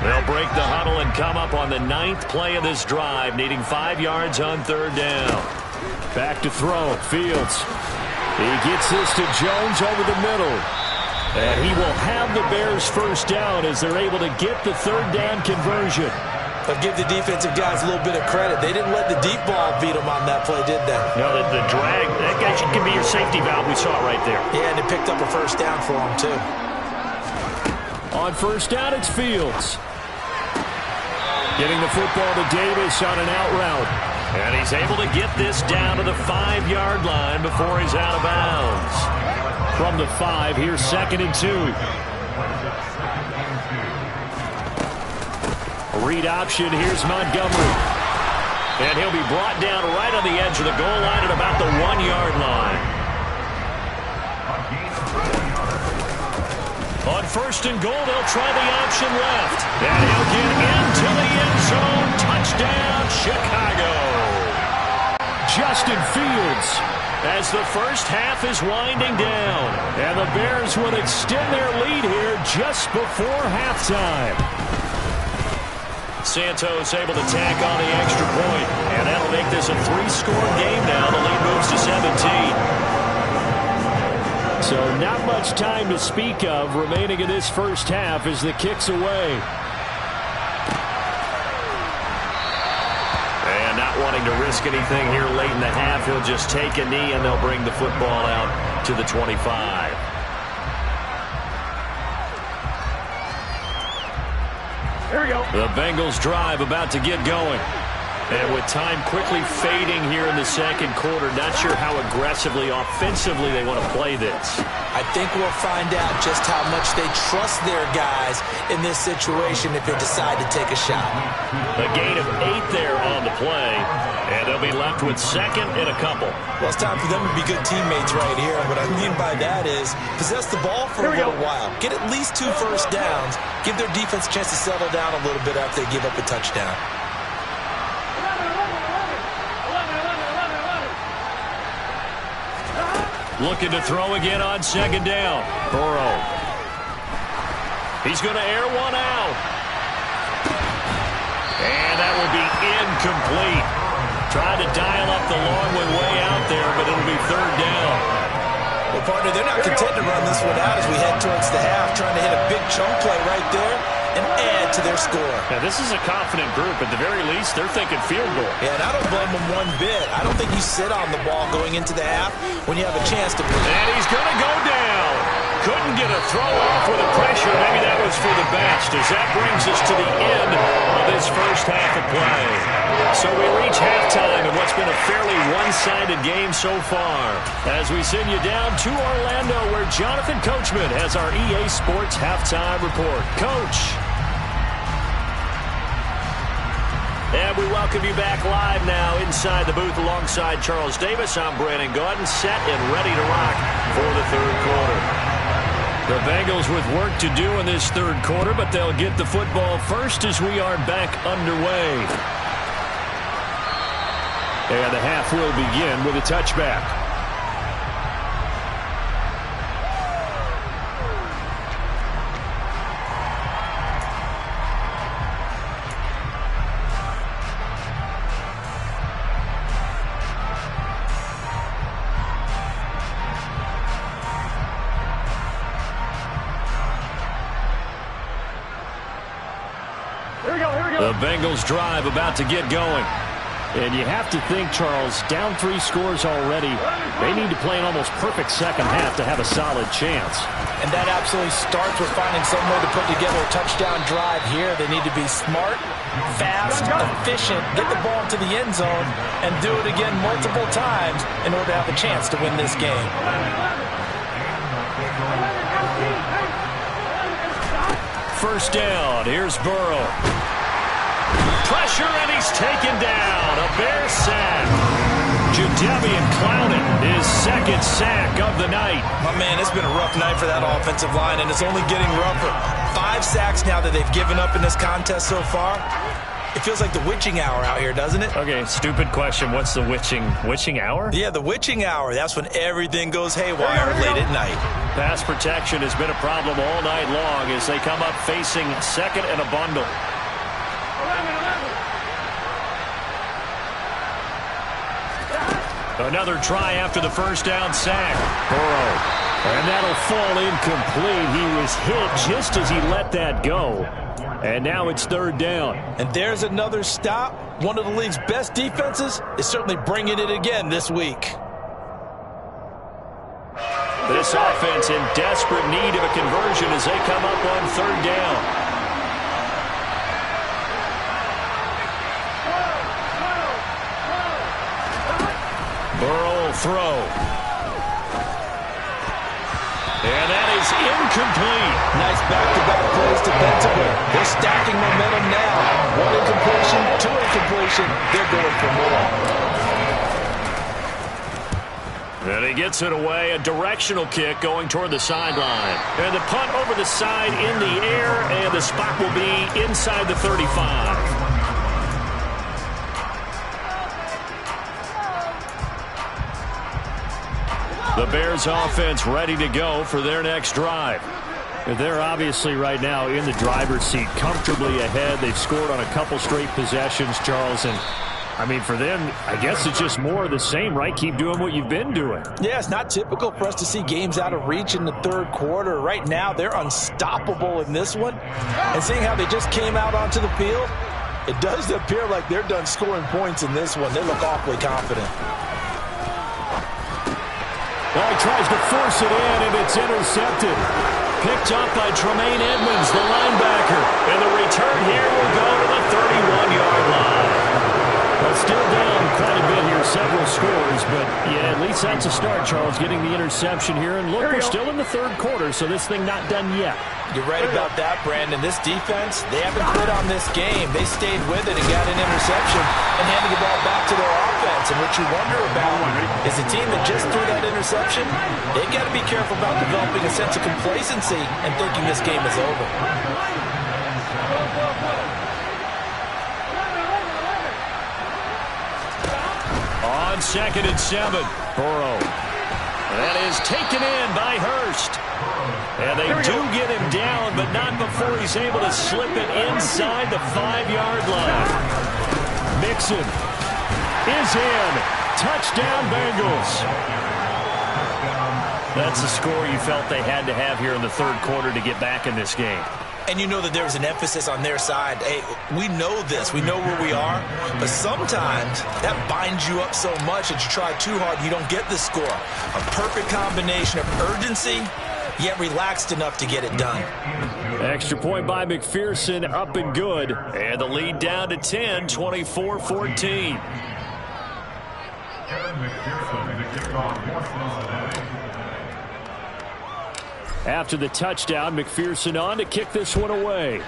They'll break the huddle and come up on the 9th play of this drive, needing 5 yards on 3rd down. Back to throw. Fields. He gets this to Jones over the middle. And he will have the Bears first down as they're able to get the 3rd down conversion. But give the defensive guys a little bit of credit. They didn't let the deep ball beat them on that play, did they? No, the drag, that guy can be your safety valve. We saw it right there. Yeah, and they picked up a first down for him, too. On 1st down, it's Fields. Getting the football to Davis on an out route. And he's able to get this down to the 5-yard line before he's out of bounds. From the 5, here's 2nd and 2. Read option, here's Montgomery. And he'll be brought down right on the edge of the goal line at about the 1-yard line. On 1st and goal, they'll try the option left. And he'll get into the end zone. Touchdown, Chicago. Justin Fields as the first half is winding down. And the Bears would extend their lead here just before halftime. Santos able to tack on the extra point. And that'll make this a 3-score game now. The lead moves to 17. So not much time to speak of remaining in this first half as the kick's away. And not wanting to risk anything here late in the half, he'll just take a knee and they'll bring the football out to the 25. Here we go. The Bengals drive about to get going. And with time quickly fading here in the 2nd quarter, not sure how aggressively, offensively they want to play this. I think we'll find out just how much they trust their guys in this situation if they decide to take a shot. A gain of 8 there on the play, and they'll be left with 2nd and a couple. Well, it's time for them to be good teammates right here. And what I mean by that is possess the ball for a little while. Get at least 2 first downs. Give their defense a chance to settle down a little bit after they give up a touchdown. Looking to throw again on 2nd down. Burrow. He's going to air one out. And that will be incomplete. Tried to dial up the long one way out there, but it'll be 3rd down. Well, partner, they're not content to run this one out as we head towards the half, trying to hit a big chunk play right there and add to their score. Now, this is a confident group. At the very least, they're thinking field goal. Yeah, and I don't blame them one bit. I don't think you sit on the ball going into the half when you have a chance to win. And he's going to go down. Couldn't get a throw off with the pressure. Maybe that was for the best, as that brings us to the end of this first half of play. So we reach halftime in what's been a fairly one-sided game so far. As we send you down to Orlando, where Jonathan Coachman has our EA Sports Halftime Report. Coach. And we welcome you back live now inside the booth alongside Charles Davis. I'm Brandon Gaudin, set and ready to rock for the 3rd quarter. The Bengals with work to do in this 3rd quarter, but they'll get the football first as we are back underway. And the half will begin with a touchback. The Bengals drive about to get going. And you have to think, Charles, down 3 scores already. They need to play an almost perfect second half to have a solid chance. And that absolutely starts with finding some way to put together a touchdown drive here. They need to be smart, fast, efficient, get the ball to the end zone, and do it again multiple times in order to have a chance to win this game. First down, here's Burrow. Pressure, and he's taken down. A Bear sack. Jadeveon Clowney, his 2nd sack of the night. My man, it's been a rough night for that offensive line, and it's only getting rougher. 5 sacks now that they've given up in this contest so far. It feels like the witching hour out here, doesn't it? Okay, stupid question. What's the witching hour? Yeah, the witching hour. That's when everything goes haywire late at night. Pass protection has been a problem all night long as they come up facing second and a bundle. Another try after the first down sack. Burrow. And that'll fall incomplete. He was hit just as he let that go. And now it's third down. And there's another stop. One of the league's best defenses is certainly bringing it again this week. This offense in desperate need of a conversion as they come up on third down. Burrow will throw. And that is incomplete. Nice back-to-back plays defensively. They're stacking momentum now. One incompletion, two incompletion. They're going for more. And he gets it away. A directional kick going toward the sideline. And the punt over the side in the air, and the spot will be inside the 35. The Bears offense ready to go for their next drive. They're obviously right now in the driver's seat, comfortably ahead. They've scored on a couple straight possessions, Charles. And, I mean, for them, I guess it's just more of the same, right? Keep doing what you've been doing. Yeah, it's not typical for us to see games out of reach in the third quarter. Right now, they're unstoppable in this one. And seeing how they just came out onto the field, it does appear like they're done scoring points in this one. They look awfully confident. Well, he tries to force it in, and it's intercepted. Picked up by Tremaine Edmonds, the linebacker. And the return here will go to the 31-yard line. Well, still down quite a bit here, several scores. But, yeah, at least that's a start, Charles, getting the interception here. And look, we're still in the third quarter, so this thing not done yet. You're right about that, Brandon. This defense, they haven't quit on this game. They stayed with it and got an interception and handed the ball back to their offense. And what you wonder about is the team that just threw that interception, they've got to be careful about developing a sense of complacency and thinking this game is over. On 2nd and 7, Burrow. That is taken in by Hurst. And they do get him down, but not before he's able to slip it inside the 5-yard line. Mixon is in. Touchdown, Bengals. That's the score you felt they had to have here in the third quarter to get back in this game. And you know that there was an emphasis on their side. Hey, we know this. We know where we are. But sometimes that binds you up so much that you try too hard and you don't get the score. A perfect combination of urgency, yet relaxed enough to get it done. Extra point by McPherson, up and good. And the lead down to 10, 24-14. After the touchdown, McPherson on to kick this one away.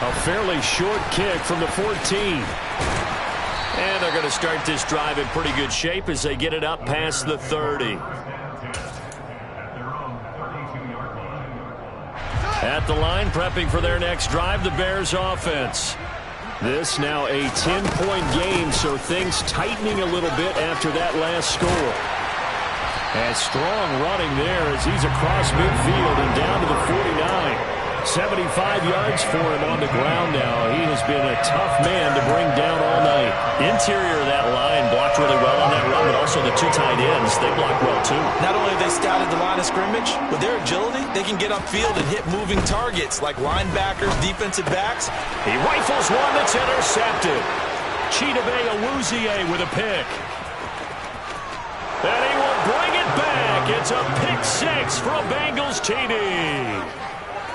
A fairly short kick from the 14. And they're going to start this drive in pretty good shape as they get it up past the 30. At the line, prepping for their next drive, the Bears offense. This now a 10-point game, so things tightening a little bit after that last score. And strong running there as he's across midfield and down to the 49. 75 yards for him on the ground now. He has been a tough man to bring down all night. Interior of that line blocked really well on that run, but also the two tight ends, they blocked well too. Not only have they scouted the line of scrimmage, with their agility, they can get upfield and hit moving targets like linebackers, defensive backs. He rifles one that's intercepted. Chidobe Awuzie with a pick. And he will bring it back. It's a pick six for a Bengals TD.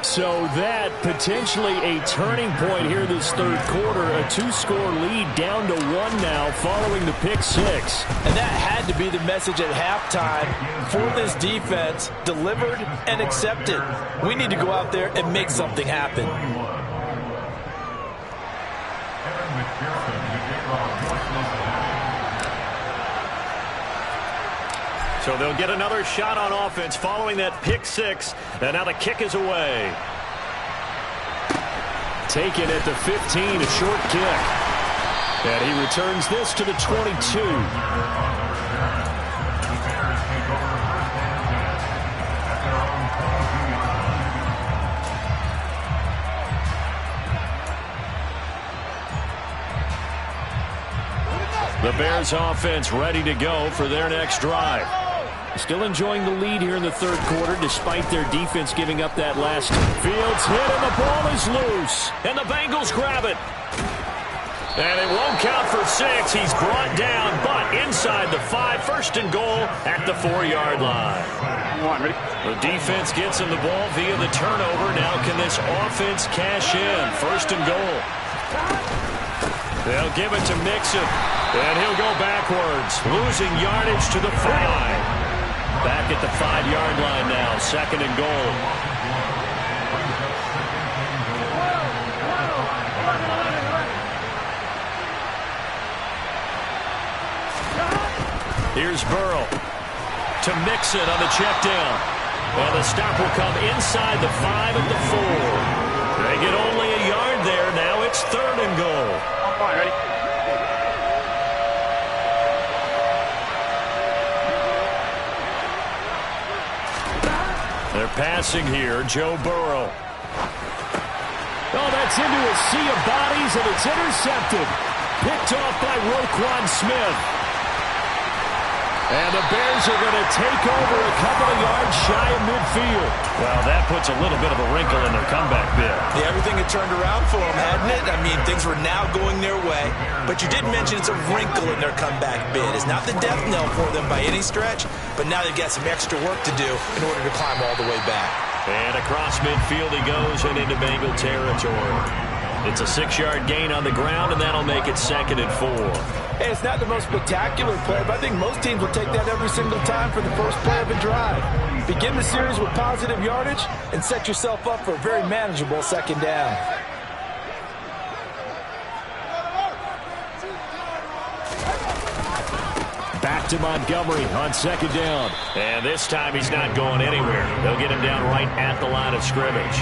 So that potentially a turning point here this third quarter. A two-score lead down to one now following the pick six. And that had to be the message at halftime for this defense. Delivered and accepted. We need to go out there and make something happen. So they'll get another shot on offense following that pick six. And now the kick is away. taken at the 15, a short kick. And he returns this to the 22. The Bears offense ready to go for their next drive. Still enjoying the lead here in the third quarter despite their defense giving up that last. Fields hit and the ball is loose. And the Bengals grab it. And it won't count for 6. He's brought down, but inside the 5. First and goal at the 4-yard line. The defense gets him the ball via the turnover. Now can this offense cash in? First and goal. They'll give it to Mixon. And he'll go backwards, losing yardage to the 5. Back at the 5-yard line now, second and goal. Here's Burrow to Mixon on the check down. And the stop will come inside the 5 of the 4. They get only a yard there. Now it's third and goal. Ready? They're passing here, Joe Burrow. Oh, that's into a sea of bodies, and it's intercepted. Picked off by Roquan Smith. And the Bears are going to take over a couple of yards shy of midfield. Well, that puts a little bit of a wrinkle in their comeback bid. Yeah, everything had turned around for them, hadn't it? I mean, things were now going their way. But you did mention it's a wrinkle in their comeback bid. It's not the death knell for them by any stretch, but now they've got some extra work to do in order to climb all the way back. And across midfield he goes and into Bengal territory. It's a 6-yard gain on the ground, and that'll make it second and 4. Hey, it's not the most spectacular play, but I think most teams will take that every single time for the first play of a drive. Begin the series with positive yardage and set yourself up for a very manageable second down. Back to Montgomery on second down. And this time he's not going anywhere. They'll get him down right at the line of scrimmage.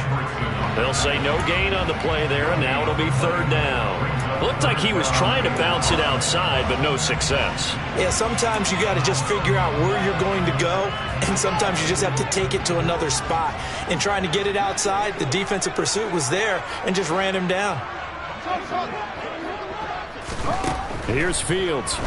They'll say no gain on the play there, and now it'll be third down. Looked like he was trying to bounce it outside, but no success. Yeah, sometimes you got to just figure out where you're going to go, and sometimes you just have to take it to another spot. In trying to get it outside, the defensive pursuit was there and just ran him down. Here's Fields.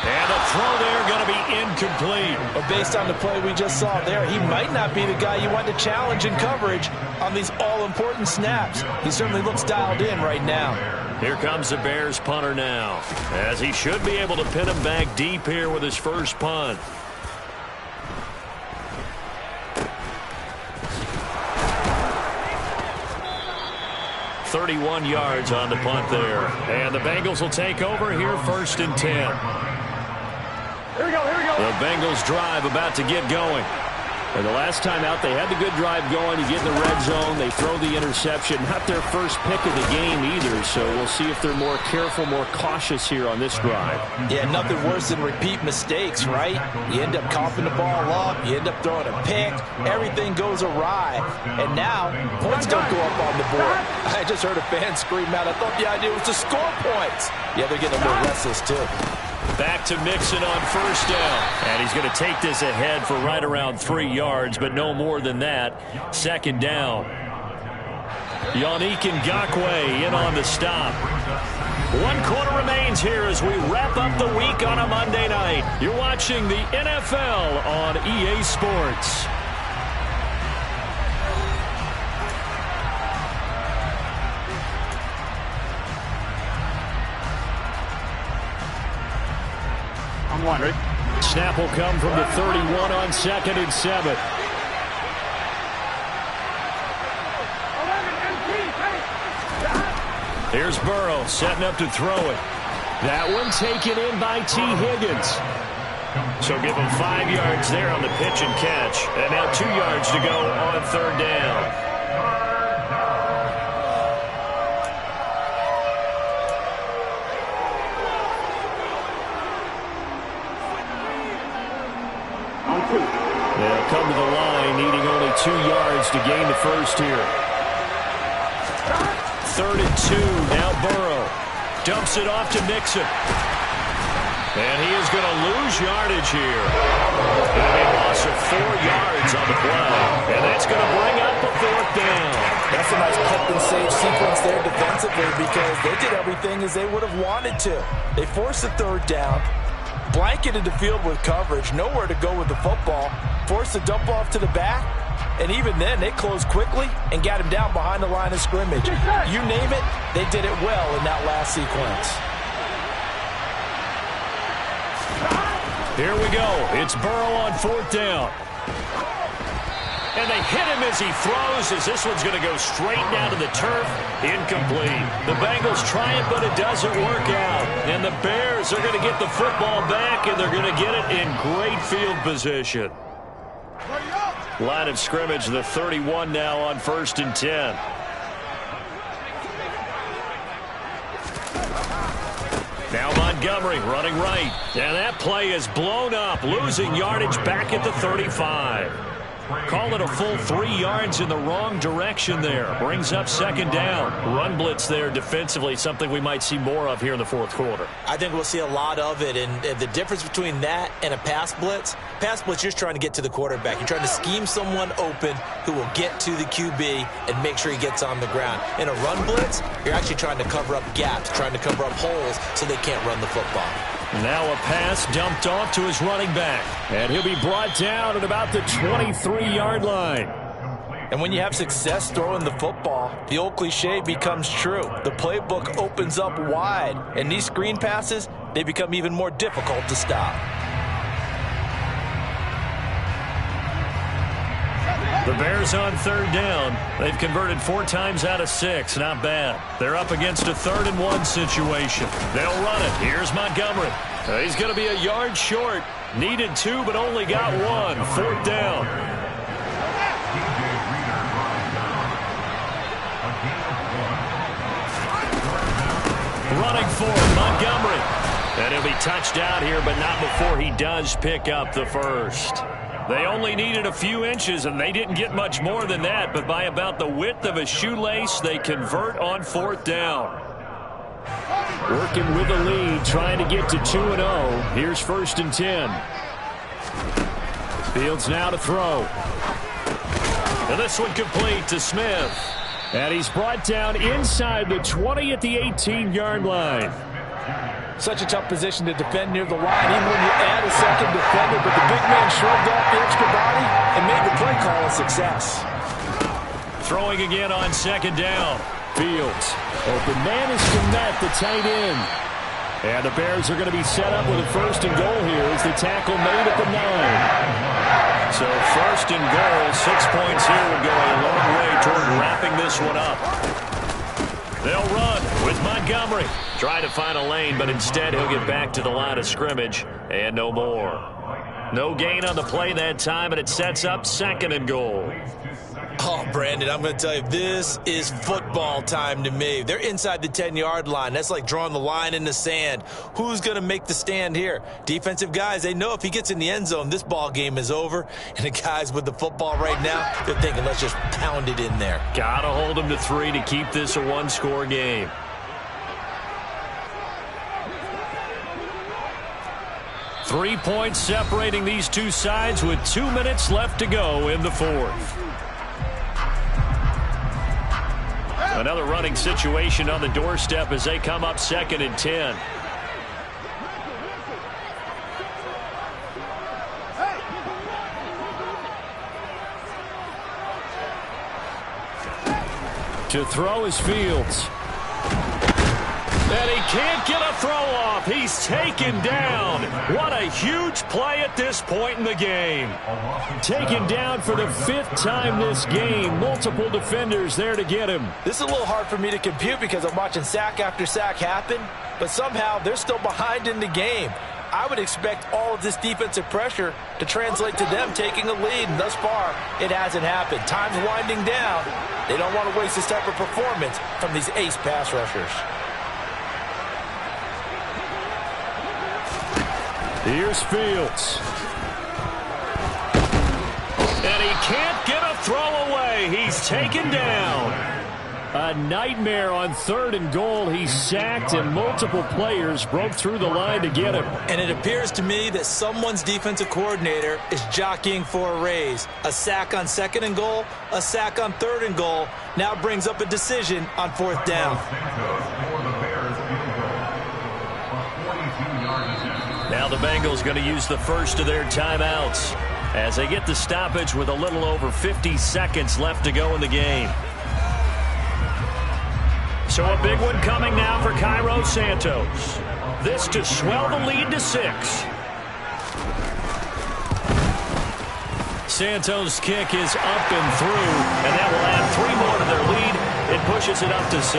And the throw there going to be incomplete. But based on the play we just saw there, he might not be the guy you want to challenge in coverage on these all-important snaps. He certainly looks dialed in right now. Here comes the Bears punter now, as he should be able to pin him back deep here with his first punt. "31 yards on the punt there. And the Bengals will take over here first and 10. Here we go. The Bengals drive about to get going. And the last time out, they had the good drive going. You get in the red zone, they throw the interception. Not their first pick of the game either, so we'll see if they're more careful, more cautious here on this drive. Yeah, nothing worse than repeat mistakes, right? You end up coughing the ball up, you end up throwing a pick, everything goes awry, and now points don't go up on the board. I just heard a fan scream out, I thought the idea was to score points. Yeah, they're getting a little restless too. Back to Mixon on first down. And he's going to take this ahead for right around 3 yards, but no more than that. Second down. Yannick Ngakoue in on the stop. 1 quarter remains here as we wrap up the week on a Monday night. You're watching the NFL on EA Sports. Ready? Snap will come from the 31 on second and 7. Here's Burrow setting up to throw it. That one taken in by T. Higgins. So give him 5 yards there on the pitch and catch. And now 2 yards to go on third down. They'll come to the line, needing only 2 yards to gain the first here. 3rd and 2. Now Burrow dumps it off to Nixon. And he is going to lose yardage here. It'll be a loss of 4 yards on the play. And that's going to bring up a 4th down. That's a nice clip and save sequence there defensively because they did everything as they would have wanted to. They forced the 3rd down, blanketed the field with coverage, nowhere to go with the football, forced the dump off to the back, and even then they closed quickly and got him down behind the line of scrimmage. You name it, they did it well in that last sequence. Here we go. It's Burrow on 4th down. And they hit him as he throws, as this one's going to go straight down to the turf. Incomplete. The Bengals try it, but it doesn't work out. And the Bears are going to get the football back, and they're going to get it in great field position. Line of scrimmage, the 31 now on 1st and 10. Now Montgomery running right. And that play is blown up, losing yardage back at the 35. Call it a full 3 yards in the wrong direction there. Brings up 2nd down. Run blitz there defensively, something we might see more of here in the 4th quarter. I think we'll see a lot of it, and the difference between that and a pass blitz, you're just trying to get to the quarterback. You're trying to scheme someone open who will get to the QB and make sure he gets on the ground. In a run blitz, you're actually trying to cover up gaps, trying to cover up holes so they can't run the football. Now a pass dumped off to his running back. And he'll be brought down at about the 23-yard line. And when you have success throwing the football, the old cliche becomes true. The playbook opens up wide. And these screen passes, they become even more difficult to stop. The Bears on 3rd down. They've converted 4 times out of 6. Not bad. They're up against a 3rd and 1 situation. They'll run it. Here's Montgomery. He's going to be a yard short. Needed 2, but only got 1. 4th down. Running for Montgomery. And he'll be touched out here, but not before he does pick up the first. They only needed a few inches, and they didn't get much more than that, but by about the width of a shoelace, they convert on 4th down. Working with the lead, trying to get to 2-0. Here's 1st and 10. Fields now to throw. And this one complete to Smith. And he's brought down inside the 20 at the 18-yard line. Such a tough position to defend near the line, even when you add a second defender, but the big man shrugged off the extra body and made the play call a success. Throwing again on 2nd down. Fields. Open man is Fournette, the tight end. And the Bears are going to be set up with a 1st and goal here as the tackle made at the 9. So 1st and goal, 6 points here would go a long way toward wrapping this one up. They'll run with Montgomery. Try to find a lane, but instead he'll get back to the line of scrimmage and no more. No gain on the play that time, and it sets up 2nd and goal. Oh, Brandon, I'm going to tell you, this is football time to me. They're inside the 10-yard line. That's like drawing the line in the sand. Who's going to make the stand here? Defensive guys, they know if he gets in the end zone, this ball game is over. And the guys with the football right now, they're thinking, let's just pound it in there. Got to hold them to 3 to keep this a 1-score game. Three points separating these two sides with 2 minutes left to go in the 4th. Another running situation on the doorstep as they come up 2nd and 10. To throw is Fields. And he can't get a throw off. He's taken down. What a huge play at this point in the game. Taken down for the 5th time this game. Multiple defenders there to get him. This is a little hard for me to compute because I'm watching sack after sack happen, but somehow they're still behind in the game. I would expect all of this defensive pressure to translate to them taking a lead, and thus far, it hasn't happened. Time's winding down. They don't want to waste this type of performance from these ace pass rushers. Here's Fields. can't get a throw away. He's taken down. A nightmare on 3rd and goal. He's sacked, and multiple players broke through the line to get him. And it appears to me that someone's defensive coordinator is jockeying for a raise. A sack on 2nd and goal, a sack on 3rd and goal. Now brings up a decision on 4th down. Now the Bengals going to use the first of their timeouts as they get the stoppage with a little over 50 seconds left to go in the game. So a big one coming now for Cairo Santos. This to swell the lead to 6. Santos' kick is up and through, and that will add 3 more to their lead. It pushes it up to 6.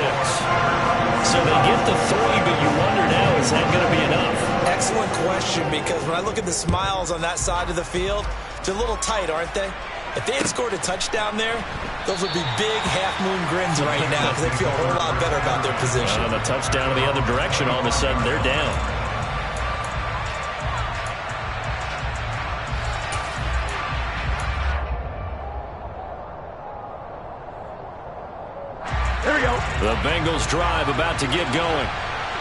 So they get the 3, but you wonder now, is that going to be enough? Excellent question, because when I look at the smiles on that side of the field, they're a little tight, aren't they? If they had scored a touchdown there, those would be big half-moon grins right now because they feel a whole lot better about their position. And a touchdown in the other direction, all of a sudden they're down. Here we go. The Bengals drive about to get going.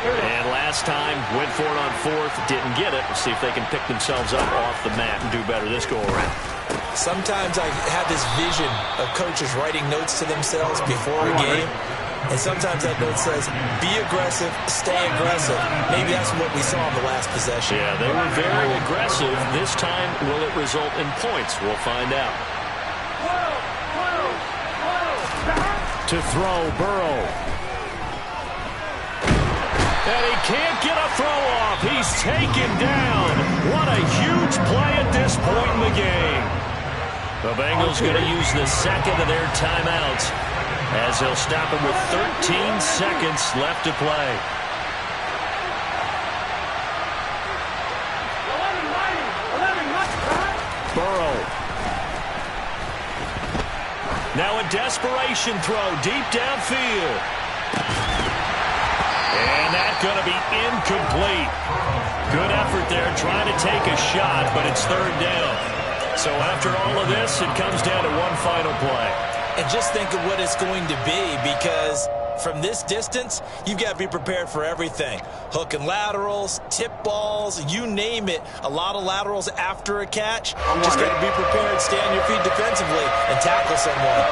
And last time, went for it on 4th, didn't get it. We'll see if they can pick themselves up off the mat and do better this go-around. Sometimes I have this vision of coaches writing notes to themselves before a game, and sometimes that note says, be aggressive, stay aggressive. Maybe that's what we saw in the last possession. Yeah, they were very aggressive. This time, will it result in points? We'll find out. To throw, Burrow. And he can't get a throw off. He's taken down. What a huge play at this point in the game. The Bengals going to use the second of their timeouts as they'll stop him with 13 seconds left to play. Burrow. Now a desperation throw deep downfield. And that's going to be incomplete. Good effort there trying to take a shot, but it's 3rd down. So after all of this, it comes down to one final play. And just think of what it's going to be, because from this distance, you've got to be prepared for everything. Hook and laterals, tip balls, you name it. A lot of laterals after a catch. Just got to be prepared, stay on your feet defensively, and tackle someone.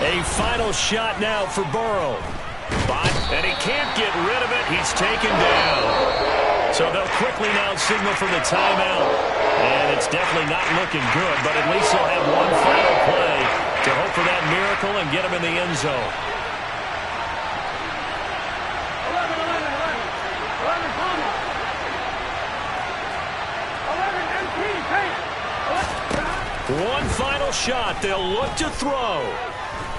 A final shot now for Burrow. And he can't get rid of it. He's taken down. So they'll quickly now signal for the timeout. And it's definitely not looking good, but at least they'll have one final play to hope for that miracle and get him in the end zone. One final shot. They'll look to throw.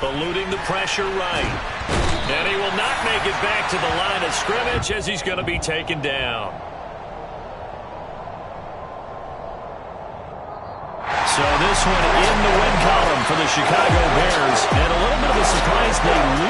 Eluding the pressure right. And he will not make it back to the line of scrimmage as he's going to be taken down. So this one in the win column for the Chicago Bears. And a little bit of a surprise they lose.